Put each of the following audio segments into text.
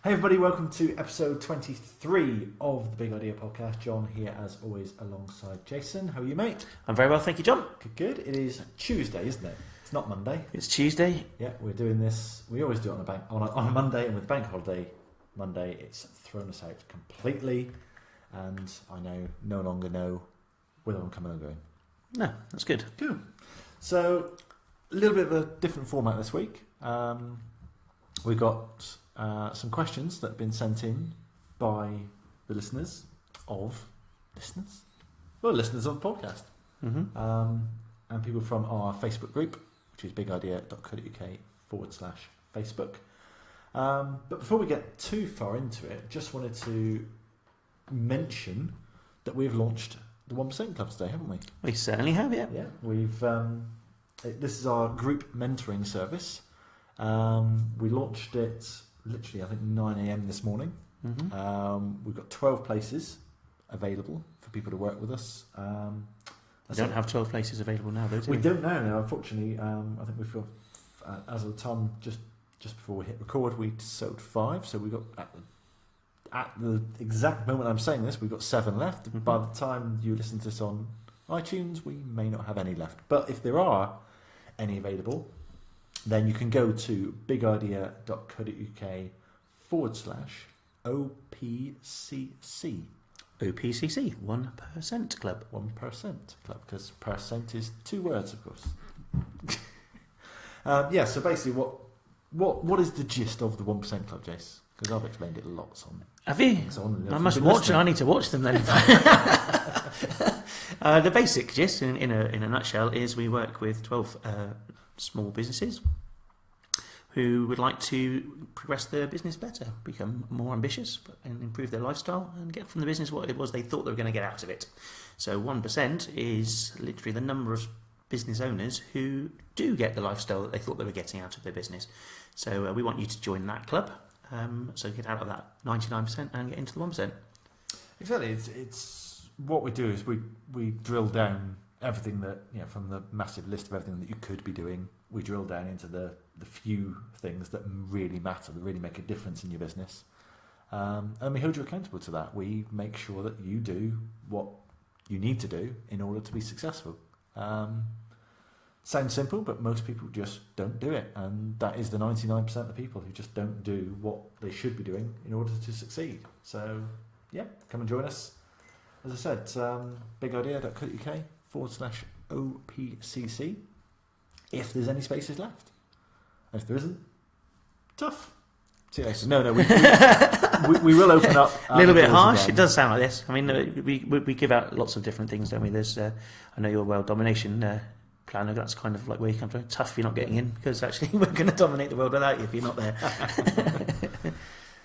Hey everybody, welcome to episode 23 of the Big Idea Podcast. John here as always alongside Jason. How are you, mate? I'm very well, thank you, John. Good. It is Tuesday, isn't it? It's not Monday. It's Tuesday. Yeah, we're doing this. We always do it on a Monday, and with bank holiday Monday, it's thrown us out completely. And I no longer know whether I'm coming or going. No, that's good. Cool. So, a little bit of a different format this week. We've got some questions that have been sent in by the listeners of the podcast. Mm-hmm. And people from our Facebook group, which is bigidea.co.uk/Facebook. But before we get too far into it, just wanted to mention that we've launched the 1% Club today, haven't we? We certainly have, yeah. Yeah, we've. This is our group mentoring service. We launched it literally, I think, 9 a.m. this morning. Mm-hmm. We've got 12 places available for people to work with us. We don't have 12 places available now, though, do we? We don't know now, unfortunately. I think we've got, as of the time just before we hit record, we'd sold 5. So we got at the exact moment I'm saying this, we've got 7 left. Mm-hmm. By the time you listen to this on iTunes, we may not have any left. But if there are any available, then you can go to bigidea.co.uk/OPCC. OPCC, 1% Club. 1% Club, because percent is 2 words, of course. So basically what is the gist of the 1% Club, Jace? Because I've explained it lots on. Have you? I must watch it. I need to watch them then. The basic gist, in a nutshell, is we work with 12 small businesses who would like to progress their business better, become more ambitious, and improve their lifestyle, and get from the business what it was they thought they were going to get out of it. So 1% is literally the number of business owners who do get the lifestyle that they thought they were getting out of their business. So we want you to join that club, so get out of that 99% and get into the 1%. Exactly. It's what we do is we drill down everything that, from the massive list of everything that you could be doing, we drill down into the few things that really matter, that really make a difference in your business. And we hold you accountable to that. We make sure that you do what you need to do in order to be successful. Sounds simple, but most people just don't do it. And that is the 99% of people who just don't do what they should be doing in order to succeed. So, yeah, come and join us. As I said, bigidea.co.uk/OPCC. If there's any spaces left. And if there isn't, tough. See you later. No, we will open up. A little bit harsh. Again. It does sound like this. I mean, we give out lots of different things, don't we? There's, I know your world domination planner. That's kind of like where you come from. Tough, you're not getting in, because actually we're going to dominate the world without you if you're not there.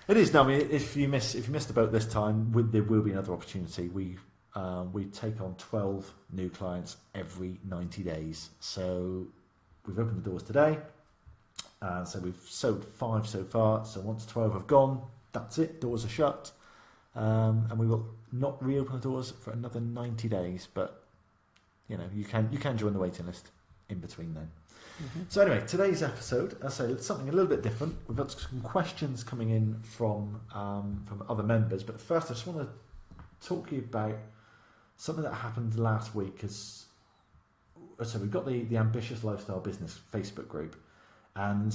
It is. No, I mean, if you missed the boat this time, there will be another opportunity. We take on 12 new clients every 90 days. So we've opened the doors today. So we've sold 5 so far. So once 12 have gone, that's it. Doors are shut. And we will not reopen the doors for another 90 days. But, you can join the waiting list in between then. Mm-hmm. So anyway, today's episode, I say it's something a little bit different. We've got some questions coming in from other members. But first, I just want to talk to you about something that happened last week. So we've got the Ambitious Lifestyle Business Facebook group. And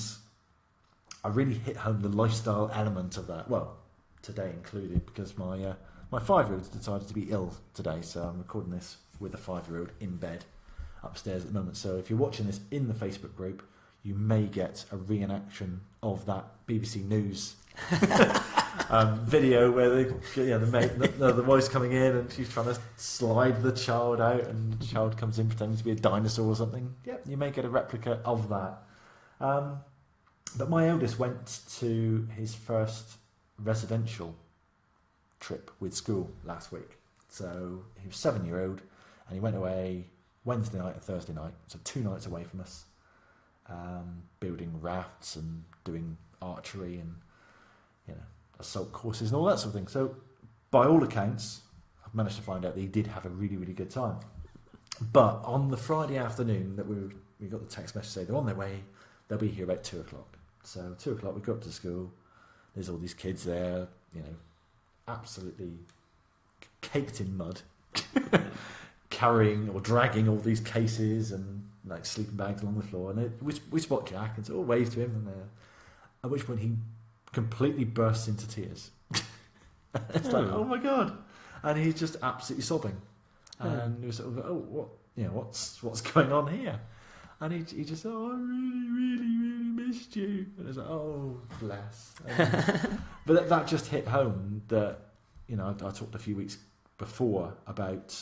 I really hit home the lifestyle element of that. Well, today included, because my 5-year-old's decided to be ill today. So I'm recording this with a 5-year-old in bed upstairs at the moment. So if you're watching this in the Facebook group, you may get a reenaction of that BBC News video where the voice coming in and she's trying to slide the child out and the child comes in pretending to be a dinosaur or something. Yep, you may get a replica of that. But my eldest went to his first residential trip with school last week. So he was 7-year-old and he went away Wednesday night and Thursday night, so 2 nights away from us, building rafts and doing archery and assault courses and all that sort of thing. So by all accounts, I've managed to find out that he did have a really, really good time. But on the Friday afternoon that we got the text message saying they're on their way, they'll be here about 2 o'clock. So 2 o'clock we got up to school, there's all these kids there, you know, absolutely caked in mud, carrying or dragging all these cases and like sleeping bags along the floor. And we spot Jack and sort of wave to him, and at which point he completely bursts into tears. It's like, oh my god, and he's just absolutely sobbing, and he was sort of, oh, what, you know, what's going on here? And he just, oh, I really missed you. And it's like, oh, bless. But that just hit home that, you know, I talked a few weeks before about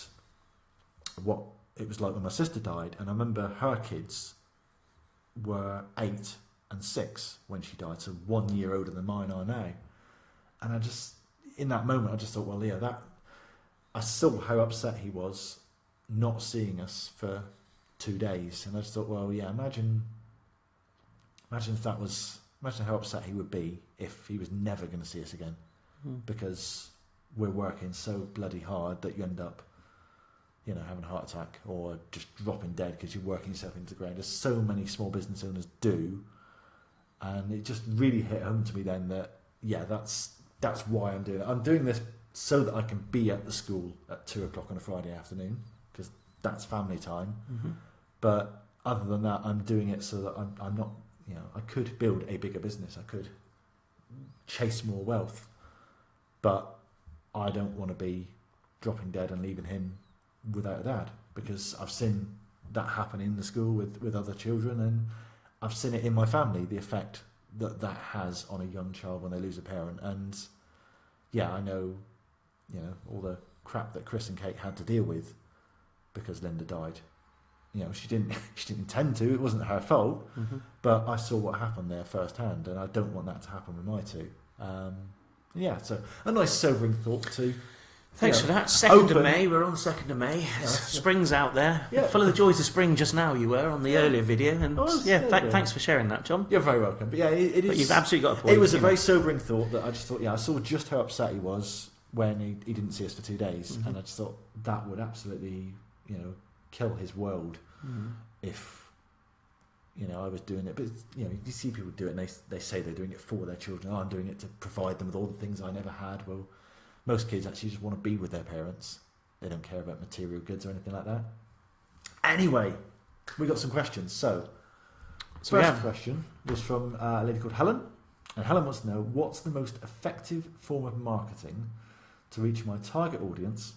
what it was like when my sister died, and I remember her kids were 8 and 6 when she died, so 1 year older than mine are now. And I just, in that moment, I just thought, well, yeah, I saw how upset he was not seeing us for 2 days, and I just thought, well, yeah, imagine if that was, imagine how upset he would be if he was never going to see us again, because we're working so bloody hard that you end up, you know, having a heart attack or just dropping dead because you're working yourself into the ground, as so many small business owners do. And it just really hit home to me then that, yeah, that's why I'm doing it. I'm doing this so that I can be at the school at 2 o'clock on a Friday afternoon, because that's family time. But other than that, I'm doing it so that I'm not, you know, I could build a bigger business, I could chase more wealth, but I don't want to be dropping dead and leaving him without a dad, because I've seen that happen in the school with other children, and I've seen it in my family, the effect that has on a young child when they lose a parent. And yeah, I know, you know, all the crap that Chris and Kate had to deal with because Linda died. You know, she didn't intend to, it wasn't her fault, but I saw what happened there firsthand, and I don't want that to happen with my two. Yeah, so a nice sobering thought too. Thanks for that. 2nd of May, we're on 2nd of May. Spring's out there. Yeah. Full of the joys of spring just now you were on the earlier video. And thanks for sharing that, John. You're very welcome. But yeah, it is. But you've absolutely got a point. It was a very sobering thought that I just thought, yeah, I saw just how upset he was when he didn't see us for 2 days. And I just thought that would absolutely, you know, kill his world if, you know, I was doing it. But, you know, you see people do it and they say they're doing it for their children. Oh, I'm doing it to provide them with all the things I never had. Well, most kids actually just want to be with their parents. They don't care about material goods or anything like that. Anyway, we got some questions. So first question was from a lady called Helen. And Helen wants to know, what's the most effective form of marketing to reach my target audience,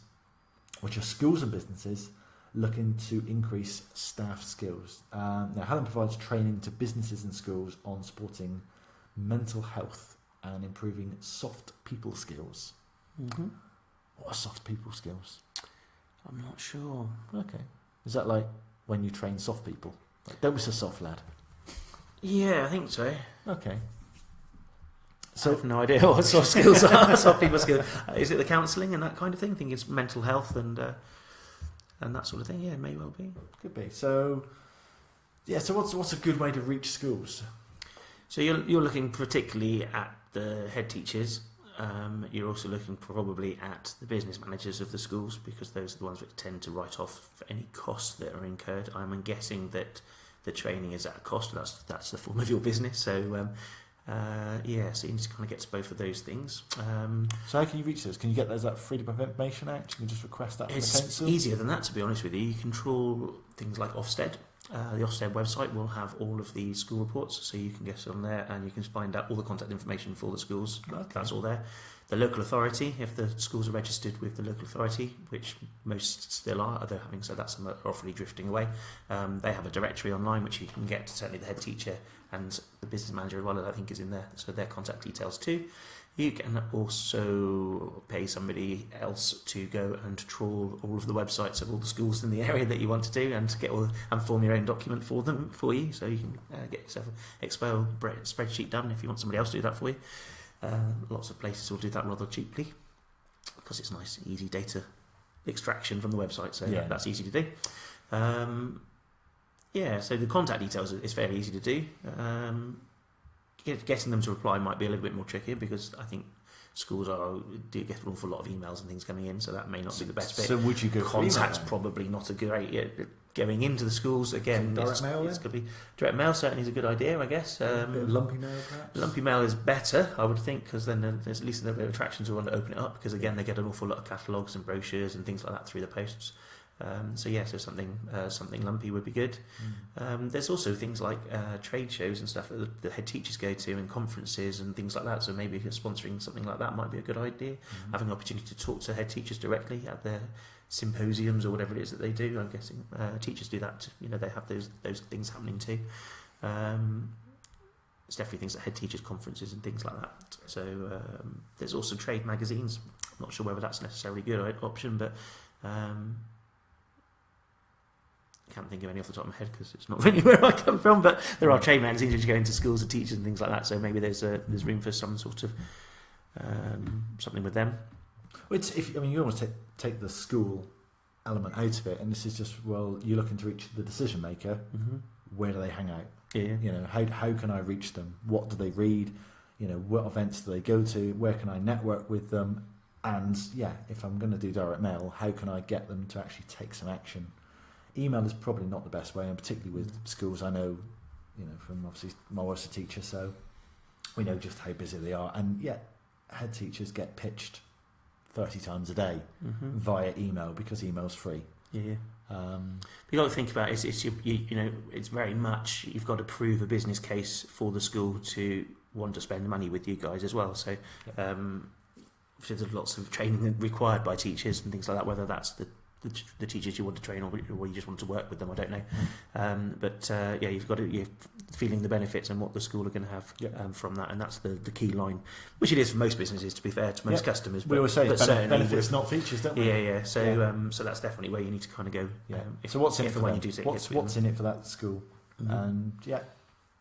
which are schools and businesses looking to increase staff skills? Now, Helen provides training to businesses and schools on supporting mental health and improving soft people skills. What are soft people skills? I'm not sure. Okay. Is that like when you train soft people? Like, don't be so soft, lad. Yeah, I think so. Okay. So I have no idea what soft skills are. Soft people skills. Is it the counselling and that kind of thing? I think it's mental health and that sort of thing. Yeah, it may well be. Could be. So, yeah. So what's a good way to reach schools? So you're looking particularly at the head teachers. You're also looking probably at the business managers of the schools, because those are the ones which tend to write off for any costs that are incurred. I'm guessing that the training is at a cost. That's the form of your business. So so you need to kind of get to both of those things. So how can you reach those? Can you get those, that Freedom of Information Act? Can you just request that from the council? It's easier than that, to be honest with you. You can trawl things like Ofsted. The Ofsted website will have all of the school reports, so you can get on there and you can find out all the contact information for the schools. Okay. That's all there. The local authority, if the schools are registered with the local authority, which most still are, although having said that, some are awfully drifting away, they have a directory online which you can get. Certainly the head teacher and the business manager as well, I think, is in there, so their contact details too. You can also pay somebody else to go and trawl all of the websites of all the schools in the area that you want to do, and to get and form your own document for you, so you can get yourself an Excel spreadsheet done if you want somebody else to do that for you. Lots of places will do that rather cheaply because it's nice, easy data extraction from the website, so that's easy to do. So the contact details is fairly easy to do. Getting them to reply might be a little bit more tricky, because I think schools do get an awful lot of emails and things coming in, so that may not be the best bit. So would you go contact's probably not a great. going into the schools again. Direct mail. It's going to be direct mail. Certainly is a good idea, I guess. A bit of lumpy mail, perhaps. Lumpy mail is better, I would think, because then there's at least a little bit of attraction to want to open it up. Because again, they get an awful lot of catalogues and brochures and things like that through the posts. So something lumpy would be good. There's also things like trade shows and stuff that the head teachers go to, and conferences and things like that. So maybe if you're sponsoring something like that, might be a good idea. Having an opportunity to talk to head teachers directly at their symposiums or whatever it is that they do. I'm guessing teachers do that. They have those things happening too. There's definitely things like head teachers conferences and things like that. So there's also trade magazines. I'm not sure whether that's necessarily a good option, but I can't think of any off the top of my head because it's not really where I come from, but there are trade magazines which go into schools and teachers and things like that, so maybe there's room for some sort of something with them. Well, you almost take the school element out of it, and this is just, well, you're looking to reach the decision maker. Where do they hang out? How can I reach them? What do they read? What events do they go to? Where can I network with them? And if I'm going to do direct mail, how can I get them to actually take some action? Email is probably not the best way, and particularly with schools. I know, from obviously my wife's a teacher, so we know just how busy they are. And head teachers get pitched 30 times a day via email because email's free. You've got to think about it's very much you've got to prove a business case for the school to want to spend money with you guys as well. So there's lots of training required by teachers and things like that, whether that's the teachers you want to train or you just want to work with them, I don't know. You've got to, you're feeling the benefits and what the school are going to have from that, and that's the key line, which it is for most businesses, to be fair to most customers. We always say benefits, not features, don't we? So that's definitely where you need to kind of go. So what's in it for them? What's in it for that school? And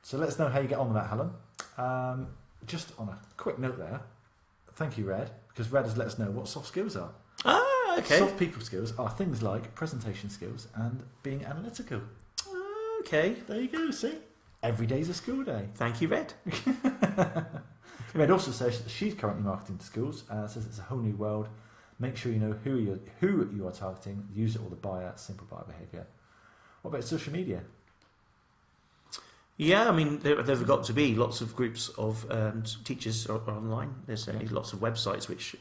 so let us know how you get on with that, Helen. Just on a quick note there, thank you, Red, because Red has let us know what soft skills are. Okay. Soft people skills are things like presentation skills and being analytical. Okay. There you go, see? Every day's a school day. Thank you, Red. Red also says that she's currently marketing to schools, says it's a whole new world. Make sure you know who you are targeting, use it or the buyer, simple buyer behaviour. What about social media? Yeah, I mean, there've got to be lots of groups of teachers are online. There's certainly lots of websites which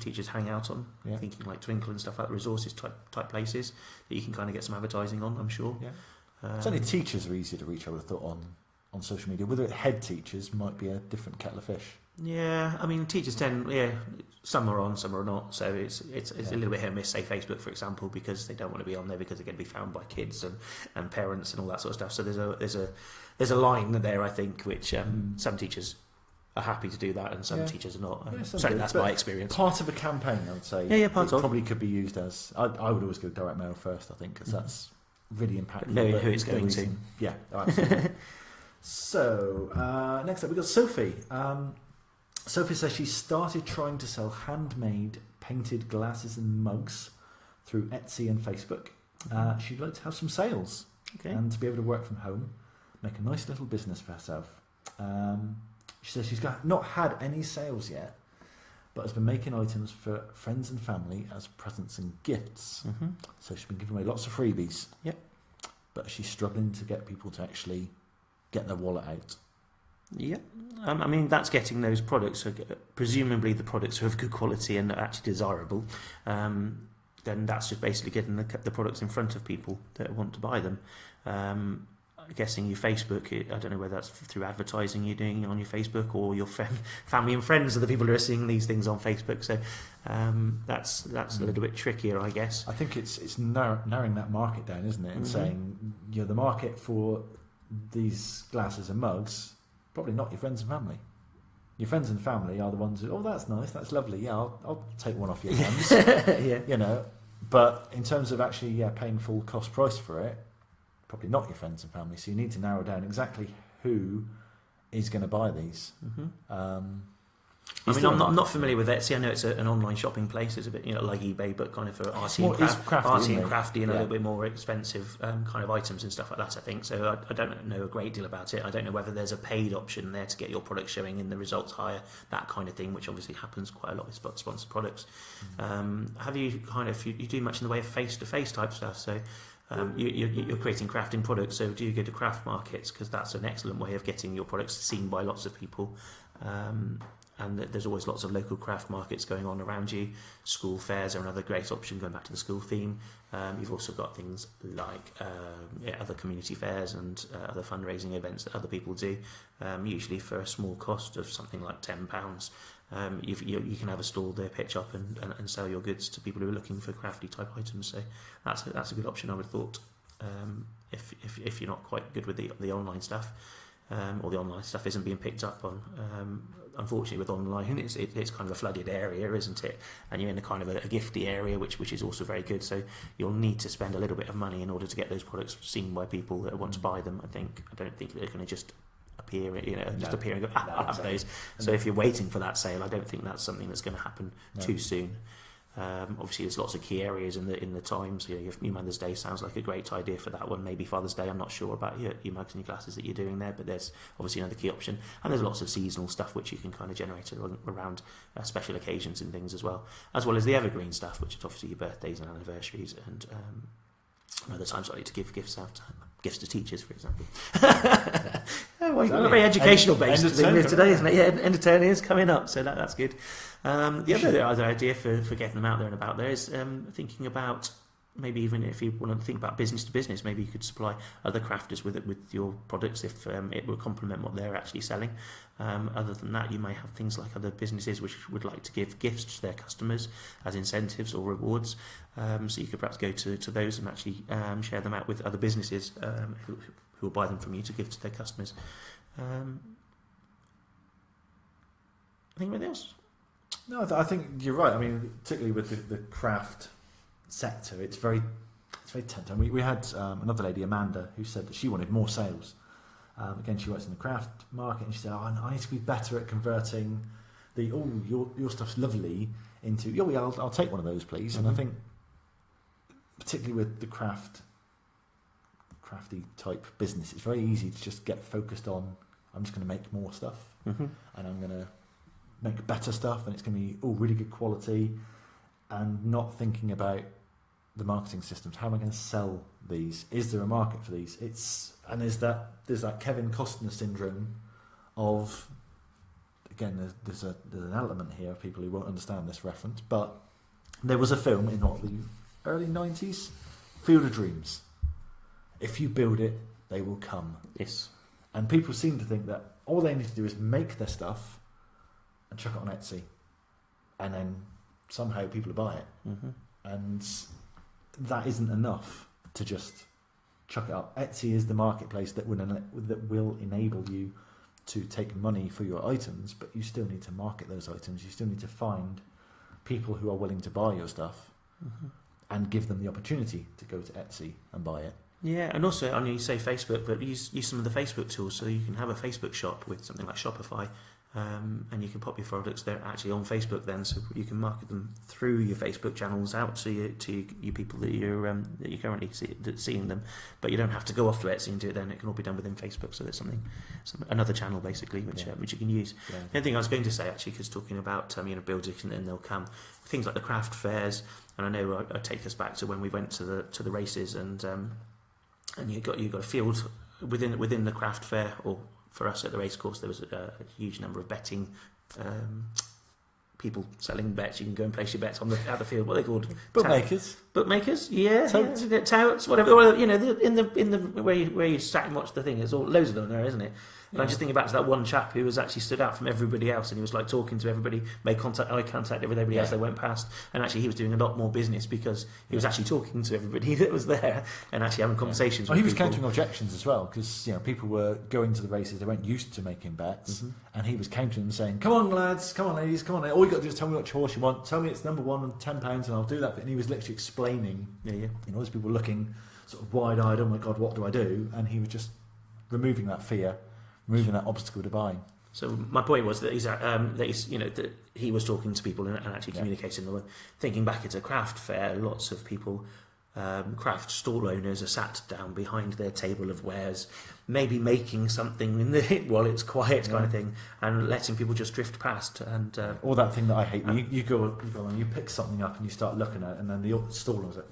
teachers hang out on, thinking like Twinkle and stuff like that, resources type places that you can kind of get some advertising on, I'm sure. Certainly teachers are easier to reach, I would have thought, on social media. Whether head teachers might be a different kettle of fish. Yeah, I mean, teachers tend, some are on, some are not, so it's a little bit hit and miss, say Facebook, for example, because they don't want to be on there because they're going to be found by kids and parents and all that sort of stuff. So there's a line there, I think, which some teachers are happy to do that and some teachers are not. Certainly that's my experience. Part of a campaign, I would say. Probably could be used as, I would always go direct mail first, I think, because that's really impactful. Knowing who it's going to. Yeah, absolutely. So, next up we've got Sophie. Sophie says she started trying to sell handmade painted glasses and mugs through Etsy and Facebook. She'd like to have some sales and to be able to work from home, make a nice little business for herself. She says she's not had any sales yet, but has been making items for friends and family as presents and gifts. So she's been giving away lots of freebies. But she's struggling to get people to actually get their wallet out. I mean, that's getting those products. Presumably the products are of good quality and are actually desirable. Then that's just basically getting the products in front of people that want to buy them. I'm guessing your Facebook, I don't know whether that's through advertising you're doing on your Facebook or your family and friends are the people who are seeing these things on Facebook. So that's a little bit trickier, I guess. I think it's narrowing that market down, isn't it? And saying, the market for these glasses and mugs, probably not your friends and family. Your friends and family are the ones who, that's nice, that's lovely, I'll take one off your hands. But in terms of actually paying full cost price for it, probably not your friends and family. So you need to narrow down exactly who is going to buy these. I'm not familiar with Etsy. I know it's an online shopping place. It's a bit like eBay, but kind of for arty and crafty and a little bit more expensive kind of items and stuff like that, I think. So I don't know a great deal about it. I don't know whether there's a paid option there to get your product showing in the results higher, that kind of thing, which obviously happens quite a lot with sponsored products. Have you you do much in the way of face-to-face type stuff? So You're creating crafting products, so do you go to craft markets? Because that's an excellent way of getting your products seen by lots of people. And there's always lots of local craft markets going on around you. School fairs are another great option, going back to the school theme. You've also got things like other community fairs and other fundraising events that other people do, usually for a small cost of something like £10. You can have a stall there, pitch up and sell your goods to people who are looking for crafty type items. So that's a good option, I would have thought, if you're not quite good with the online stuff. Or the online stuff isn't being picked up on. Unfortunately, with online, it's kind of a flooded area, isn't it? And you're in a kind of a gifty area, which is also very good. So you'll need to spend a little bit of money in order to get those products seen by people that want to buy them. I don't think they're going to just appear, appear and go, I'll have those. So if you're waiting for that sale, I don't think that's something that's going to happen too soon. Obviously, there's lots of key areas in the Times. Your Mother's Day sounds like a great idea for that one. Maybe Father's Day. I'm not sure about your mugs and your glasses that you're doing there, but there's obviously another key option. And there's lots of seasonal stuff which you can kind of generate around special occasions and things as well as the evergreen stuff, which is obviously your birthdays and anniversaries and other times like to give gifts out. Gifts to teachers, for example. Very educational based today, isn't it? Yeah, end of term is coming up, so that's good. The other idea for getting them out there and about there is thinking about maybe even if you want to think about business to business, maybe you could supply other crafters with your products if it will complement what they're actually selling. Other than that, you may have things like other businesses which would like to give gifts to their customers as incentives or rewards. So you could perhaps go to those and actually share them out with other businesses who will buy them from you to give to their customers. Anything else? No, I think you're right. I mean, particularly with the craft sector, it's very tempting. We had another lady, Amanda, who said that she wanted more sales. Again, she works in the craft market, and she said, I need to be better at converting your stuff's lovely into, I'll take one of those, please. Mm-hmm. And I think, particularly with the crafty type business, it's very easy to just get focused on, I'm just going to make more stuff, and I'm going to make better stuff, and it's going to be really good quality, and not thinking about the marketing systems. How am I going to sell these? Is there a market for these? There's that Kevin Costner syndrome of, again, there's an element here of people who won't understand this reference, but there was a film in the early 90s, Field of Dreams. If you build it, they will come. Yes. And people seem to think that all they need to do is make their stuff and chuck it on Etsy, and then somehow people will buy it. Mm-hmm. And that isn't enough to just chuck it up. Etsy is the marketplace that will enable you to take money for your items, but you still need to market those items. You still need to find people who are willing to buy your stuff, and give them the opportunity to go to Etsy and buy it. Yeah, and also, I know you say Facebook, but use some of the Facebook tools, so you can have a Facebook shop with something like Shopify, and you can pop your products there actually on Facebook then, so you can market them through your Facebook channels out to you people that you're currently seeing them, but you don't have to go off to Etsy and do it then. It can all be done within Facebook, so there's another channel basically which you can use. Yeah. The other thing I was going to say actually, because talking about build it and then they'll come, things like the craft fairs, and I know I take us back to when we went to the races, and you got a field within the craft fair, or for us at the racecourse there was a huge number of betting people selling bets. You can go and place your bets on at the field. What are they called? Bookmakers, yeah. Touts, whatever. Well, in the where you sat and watched the thing, there's loads of them there, isn't it? And I'm just thinking back to that one chap who was actually stood out from everybody else, and he was like talking to everybody, made eye contact with everybody as they went past, and actually he was doing a lot more business because he was actually talking to everybody that was there and actually having conversations with people. He was countering objections as well, because people were going to the races, they weren't used to making bets, and he was countering them, saying, come on lads, come on ladies, come on, all you got to do is tell me which horse you want, tell me it's number one and £10 and I'll do that. And he was literally explaining, those people were looking sort of wide-eyed, oh my god, what do I do? And he was just removing that fear, removing that obstacle to buying. So my point was that that he was talking to people and actually communicating with them. Thinking back at a craft fair, lots of people, craft stall owners, are sat down behind their table of wares, maybe making something while it's quiet kind of thing, and letting people just drift past. And or that thing that I hate, you go and you pick something up and you start looking at it, and then the stall owner's like,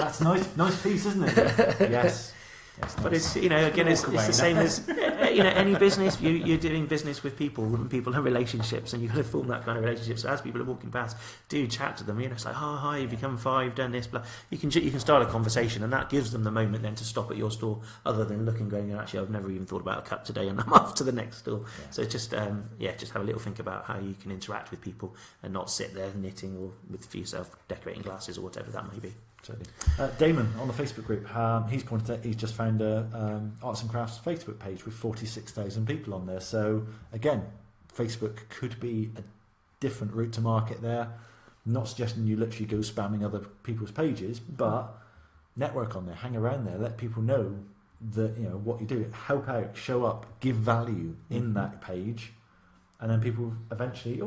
That's nice piece, isn't it? Yes. Yes, But nice. it's, again, it's the same as, any business. You're doing business with people, and people are relationships, and you've got to form that kind of relationship. So as people are walking past, do chat to them. It's like, oh, hi, you've become 5, done this, blah. You can start a conversation, and that gives them the moment then to stop at your store, other than looking, going, actually, I've never even thought about a cup today, and I'm off to the next store. Yeah. So just have a little think about how you can interact with people, and not sit there knitting or for yourself decorating glasses or whatever that may be. Totally. Damon on the Facebook group, he's pointed out he's just found a arts and crafts Facebook page with 46,000 people on there. So again, Facebook could be a different route to market there. Not suggesting you literally go spamming other people's pages, but network on there, hang around there, let people know that what you do, help out, show up, give value in that page, and then people eventually,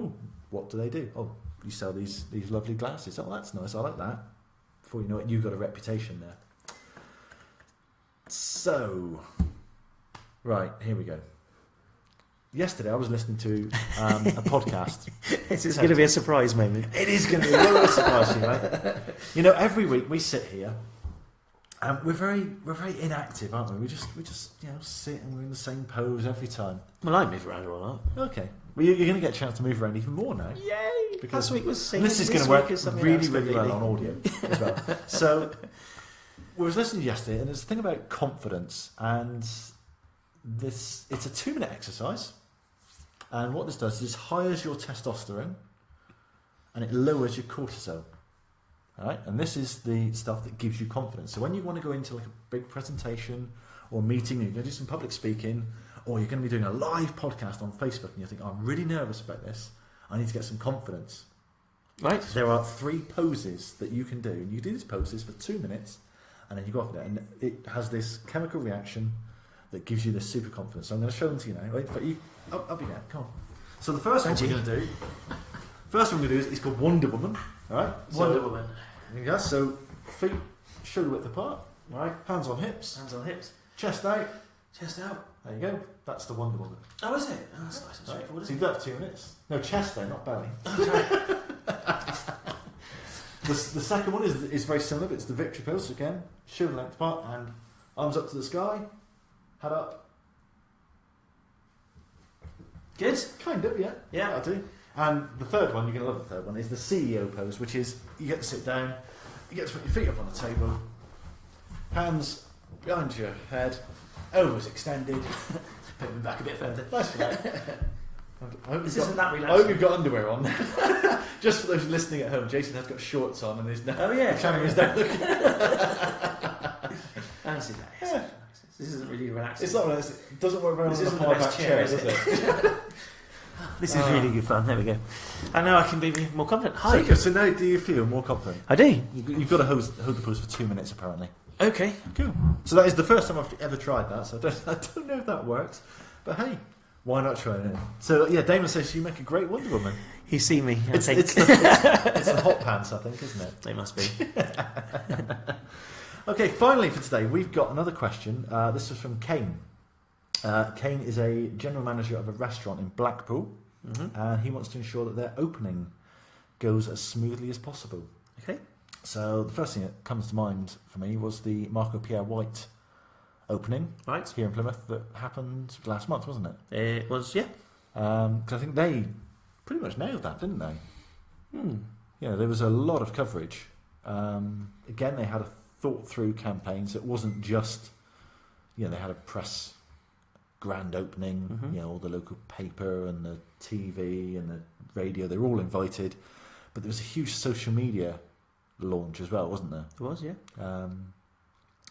what do they do? Oh, you sell these lovely glasses. Oh, that's nice. I like that. Before you know it, you've got a reputation there. So, right, here we go. Yesterday I was listening to a podcast. This is going to be a surprise moment. It is going to be a surprise to you, mate. Every week we sit here and we're very inactive, aren't we? We just sit and we're in the same pose every time. Well, I move around a lot. Okay. Well, you're going to get a chance to move around even more now. Yay! Because last week was singing. This is going to work really well on audio as well. So, we was listening yesterday, and there's a thing about confidence, and it's a 2-minute exercise, and what this does is highes your testosterone, and it lowers your cortisol. All right, and this is the stuff that gives you confidence. So when you want to go into like a big presentation or meeting, and you're going to do some public speaking, or you're going to be doing a live podcast on Facebook, and you think, I'm really nervous about this. I need to get some confidence. Right. There are 3 poses that you can do, and you do these poses for 2 minutes, and then you go off there, and it has this chemical reaction that gives you this super confidence. So I'm going to show them to you now. Wait, but you, up you go. Come on. So the first one we're going to do, is it's called Wonder Woman. All right. Wonder Woman. There you go. So feet shoulder width apart. All right. Hands on hips. Hands on hips. Chest out. Chest out. There you go. That's the Wonder Woman. Oh, is it? Oh, that's nice and straightforward. So you do that for 2 minutes. No, chest though, not belly. The second one is very similar, but it's the victory pose. So again, shoulder length apart and arms up to the sky, head up. Good. Kind of, yeah. Yeah. That'll do. And the third one, you're going to love the third one, is the CEO pose, which is you get to sit down, you get to put your feet up on the table, hands behind your head, elbows extended. Put them back a bit further. Nice for that. This isn't that relaxing. I hope you've got underwear on. Just for those listening at home, Jason has got shorts on and there's no. Oh yeah, the camera is down looking. I see that. Yes. Yeah. This isn't really relaxing. It's not relaxing. It doesn't work very well on the hard back chair, does it? This is really good fun. There we go. And now I can be more confident. Hi. So now do you feel more confident? I do. You've got to hold the pose for 2 minutes apparently. Okay. Cool. So that is the first time I've ever tried that. So I don't know if that works, but hey, why not try it? So yeah, Damon says you make a great Wonder Woman. He's seen me. It's the hot pants, I think, isn't it? They must be. Okay, finally for today, we've got another question. This is from Kane. Kane is a general manager of a restaurant in Blackpool, and he wants to ensure that their opening goes as smoothly as possible. Okay. So the first thing that comes to mind for me was the Marco Pierre White opening here in Plymouth that happened last month, wasn't it? It was, yeah. Because I think they pretty much nailed that, didn't they? Yeah, there was a lot of coverage. Again, they had a thought-through campaign, so it wasn't just, they had a press grand opening, all the local paper and the TV and the radio, they were all invited, but there was a huge social media launch as well, wasn't there? There was, yeah.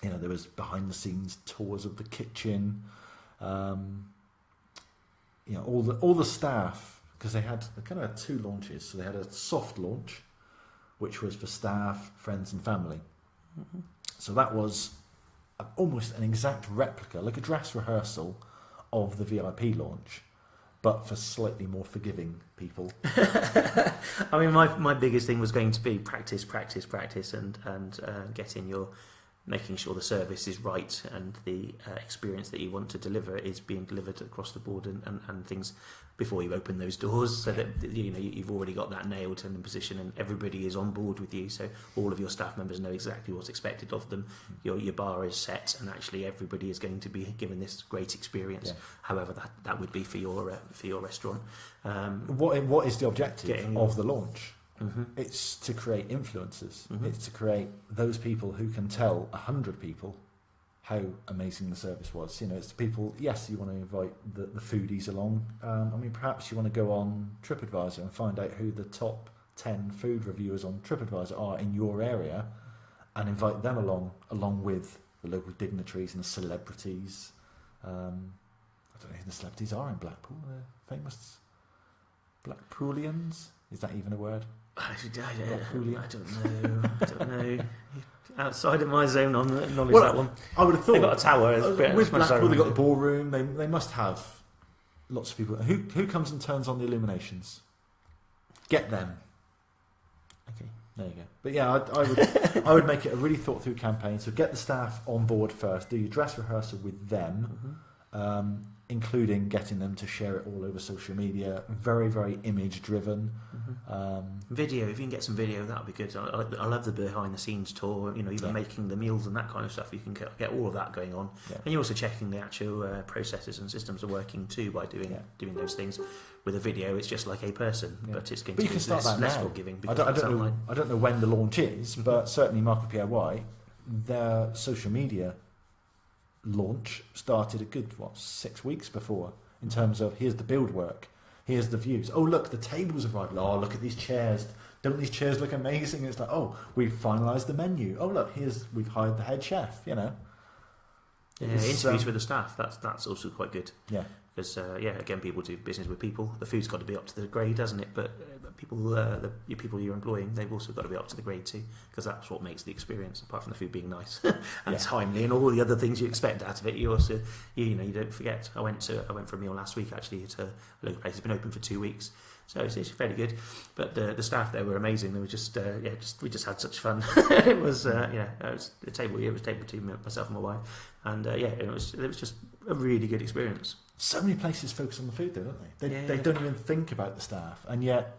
There was behind-the-scenes tours of the kitchen, all the staff, because they kind of had 2 launches. So they had a soft launch, which was for staff, friends, and family. So that was almost an exact replica, like a dress rehearsal of the VIP launch, but for slightly more forgiving people. I mean, my biggest thing was going to be practice, and getting your making sure the service is right and the experience that you want to deliver is being delivered across the board and things before you open those doors, so that you've already got that nailed and in position and everybody is on board with you, so all of your staff members know exactly what's expected of them. Your bar is set and actually everybody is going to be given this great experience, however that would be for your restaurant. What is the objective of the launch? Mm-hmm. It's to create influencers. Mm-hmm. It's to create those people who can tell 100 people how amazing the service was. It's the people, yes, you want to invite the foodies along. Perhaps you want to go on TripAdvisor and find out who the top 10 food reviewers on TripAdvisor are in your area and invite them along with the local dignitaries and the celebrities. I don't know who the celebrities are in Blackpool. The famous Blackpoolians. Is that even a word? I don't know. Outside of my zone on knowledge, that one. I would have thought they've got a tower. With Blackpool, they've got the ballroom. They must have lots of people. Who comes and turns on the illuminations? Get them. Okay, there you go. But yeah, I would make it a really thought through campaign. So get the staff on board first. Do your dress rehearsal with them. Mm-hmm. Including getting them to share it all over social media. Very, very image driven. Mm-hmm. Video, if you can get some video, that would be good. I love the behind the scenes tour, even making the meals and that kind of stuff. You can get all of that going on. Yeah. And you're also checking the actual processes and systems are working too by doing those things. With a video, it's just like a person, but it's going to be less forgiving. I don't know when the launch is, but certainly Market PIY, their social media launch started a good 6 weeks before, in terms of here's the build work, here's the views, oh look, the tables have arrived, oh look at these chairs, don't these chairs look amazing? It's like, oh, we've finalised the menu, oh look, we've hired the head chef. Interviews with the staff, that's also quite good. Because again, people do business with people. The food's got to be up to the grade, hasn't it? But people, your people you're employing, they've also got to be up to the grade too, because that's what makes the experience. Apart from the food being nice and timely and all the other things you expect out of it, you also, you don't forget. I went for a meal last week actually at a local place. It's been open for 2 weeks, so it's fairly good. But the staff there were amazing. They were we just had such fun. It was it was table 2, myself and my wife, and it was just a really good experience. So many places focus on the food, though, don't they? They don't even think about the staff, and yet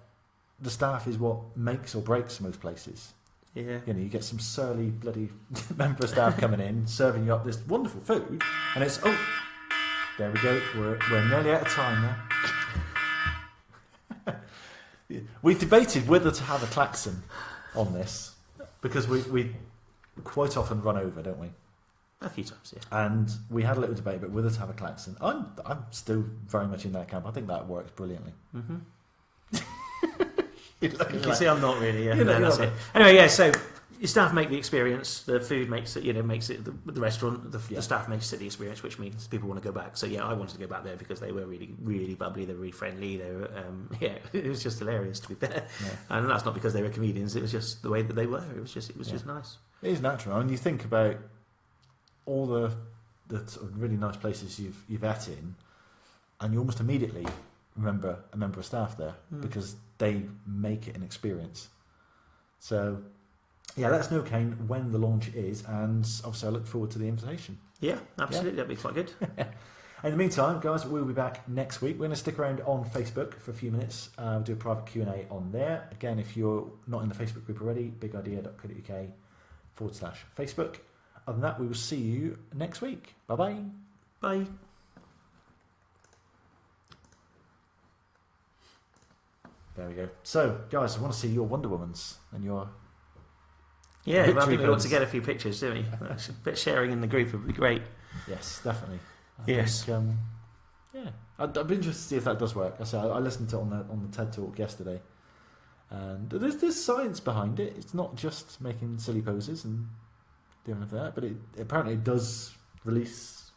the staff is what makes or breaks most places. Yeah, you get some surly bloody member of staff coming in, serving you up this wonderful food, and it's there we go. We're nearly out of time now. We debated whether to have a klaxon on this because we quite often run over, don't we? A few times, yeah. And we had a little debate about whether to have a klaxon. I'm still very much in that camp. I think that works brilliantly. Mm-hmm. You can see I'm not really. Yeah. That's it. Anyway, so your staff make the experience. The food makes it. Makes it the restaurant. The staff makes it the experience, which means people want to go back. So I wanted to go back there because they were really, really bubbly. They were really friendly. They were, it was just hilarious to be fair. Yeah. And that's not because they were comedians. It was just the way that they were. It was just nice. It is natural, and you think about all the sort of really nice places you've ate in, and you almost immediately remember a member of staff there because they make it an experience. So, let us know, Kane, when the launch is, and obviously I look forward to the invitation. Yeah, absolutely, that'd be quite good. In the meantime, guys, we'll be back next week. We're going to stick around on Facebook for a few minutes. We'll do a private Q&A on there. Again, if you're not in the Facebook group already, bigidea.co.uk/Facebook. Other than that, we will see you next week. Bye-bye. Bye. There we go. So, guys, I want to see your Wonder Womans and your I think we ought to get a few pictures, don't we? A bit sharing in the group would be great. Yes, definitely. I think, I'd be interested to see if that does work. I listened to it on the TED Talk yesterday, and there's science behind it. It's not just making silly poses and doing that, but it apparently does release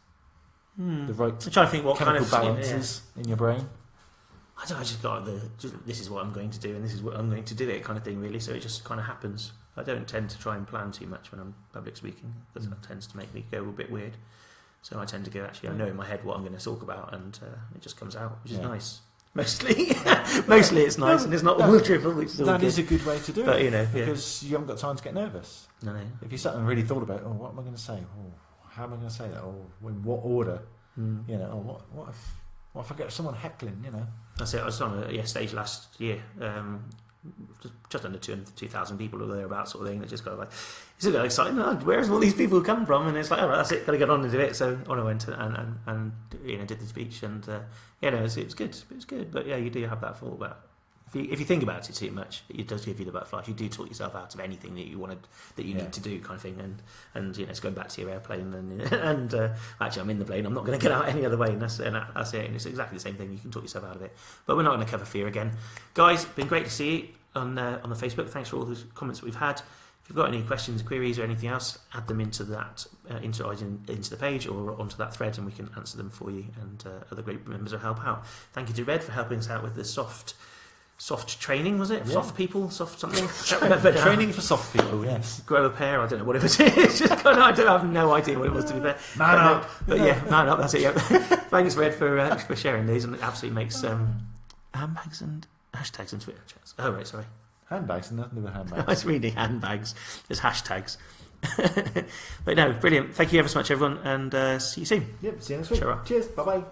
the right I'm trying to think what chemical kind of balances in your brain. I just got this is what I'm going to do and this is what I'm going to do it kind of thing, really. So it just kind of happens. I don't tend to try and plan too much when I'm public speaking because that tends to make me go a bit weird. So I tend to go, I know in my head what I'm going to talk about, and it just comes out, which is nice. Mostly, mostly it's nice, and it's not all triple, which is all that good. is a good way to do But, it. you know, because you haven't got time to get nervous. No. If you sat and really thought about, what am I going to say? How am I going to say that? In what order? You know, what if I get someone heckling? You know, that's it. I was on a stage last year. Just under 2,000 people or thereabouts, sort of thing. It just got like, it's a bit exciting. Where has all these people come from? And it's like, all right, that's it. Got to get on and do it. So on I went and did the speech, and it was good. It was good. But yeah, you do have that thought about. If you think about it too much, it does give you the butterflies. You do talk yourself out of anything that you need to do, kind of thing. And it's going back to your airplane and actually I'm in the plane. I'm not going to get out any other way. And that's it. And it's exactly the same thing. You can talk yourself out of it. But we're not going to cover fear again, guys. Been great to see you on the Facebook. Thanks for all the comments that we've had. If you've got any questions, queries, or anything else, add them into that into the page or onto that thread, and we can answer them for you. And other great members will help out. Thank you to Red for helping us out with the soft training, was it? Yeah. Soft people, soft something. Training for soft people, yes. Grow a pair, I don't know what it was. It's just I have no idea what it was, to be fair. Man up. But yeah, man up, that's it, yeah. Thanks, Red, for sharing these, and it absolutely makes handbags and hashtags and Twitter chats. Oh, right, sorry. Handbags, nothing to do with handbags. I was reading handbags. There's hashtags. But no, brilliant. Thank you ever so much, everyone, and see you soon. Yep, see you next week. Cheers, bye-bye.